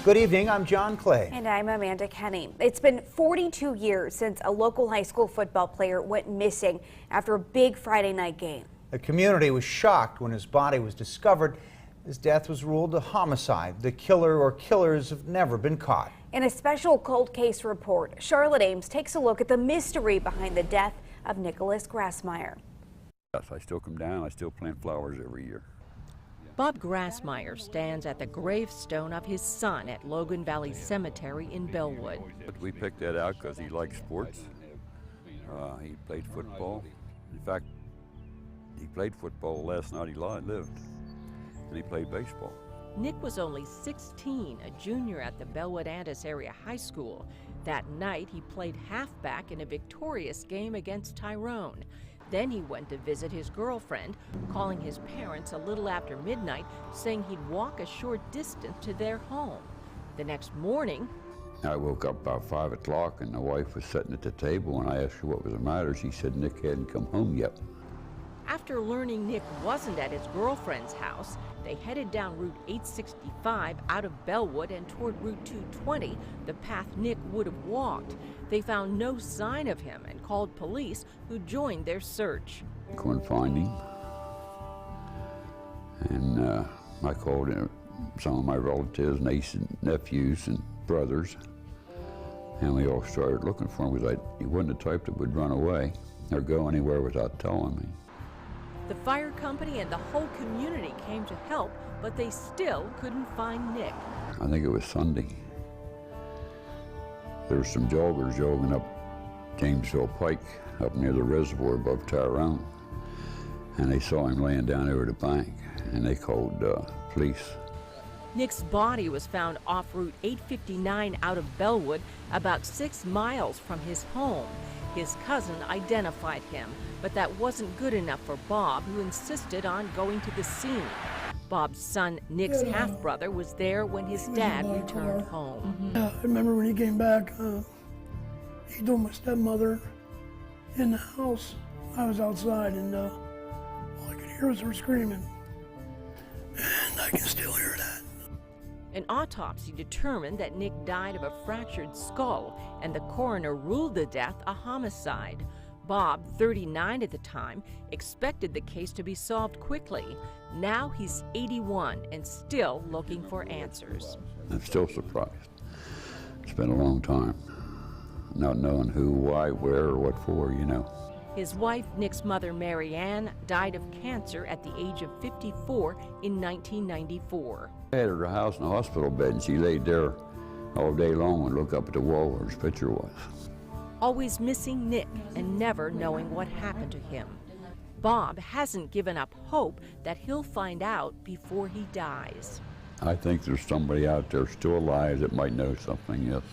Good evening, I'm John Clay. And I'm Amanda Kenny. It's been 42 years since a local high school football player went missing after a big Friday night game. The community was shocked when his body was discovered. His death was ruled a homicide. The killer or killers have never been caught. In a special cold case report, Charlotte Ames takes a look at the mystery behind the death of Nicholas Grassmeyer. Yes, I still come down. I still plant flowers every year. Bob Grassmeyer stands at the gravestone of his son at Logan Valley Cemetery in Bellwood. But we picked that out because he liked sports. He played football. In fact, he played football last night he lived, and he played baseball. Nick was only 16, a junior at the Bellwood-Andis Area High School. That night, he played halfback in a victorious game against Tyrone. Then he went to visit his girlfriend, calling his parents a little after midnight, saying he'd walk a short distance to their home. The next morning, I woke up about 5 o'clock, and the wife was sitting at the table, and I asked her what was the matter. She said Nick hadn't come home yet. after learning Nick wasn't at his girlfriend's house, they headed down Route 865 out of Bellwood and toward Route 220, the path Nick would have walked. They found no sign of him and called police, who joined their search. Couldn't find him. And I called in some of my relatives, nieces, and nephews, and brothers, and we all started looking for him because he wasn't the type that would run away or go anywhere without telling me. The fire company and the whole community came to help, but they still couldn't find Nick. I think it was Sunday. There were some joggers jogging up Jamesville Pike up near the reservoir above Tyrone, and they saw him laying down over the bank, and they called police. Nick's body was found off Route 859 out of Bellwood, about 6 miles from his home. His cousin identified him, but that wasn't good enough for Bob, who insisted on going to the scene. Bob's son, Nick's half-brother, was there when his dad returned home. I remember when he came back, he told my stepmother in the house. I was outside, and all I could hear was her screaming. And I can still hear that. An autopsy determined that Nick died of a fractured skull, and the coroner ruled the death a homicide. Bob, 39 at the time, expected the case to be solved quickly. Now he's 81 and still looking for answers. I'm still surprised. It's been a long time, not knowing who, why, where, or what for, you know. His wife, Nick's mother, Mary Ann, died of cancer at the age of 54 in 1994. I had her house in a hospital bed, and she laid there all day long and looked up at the wall where his picture was. Always missing Nick and never knowing what happened to him. Bob hasn't given up hope that he'll find out before he dies. I think there's somebody out there still alive that might know something, yes.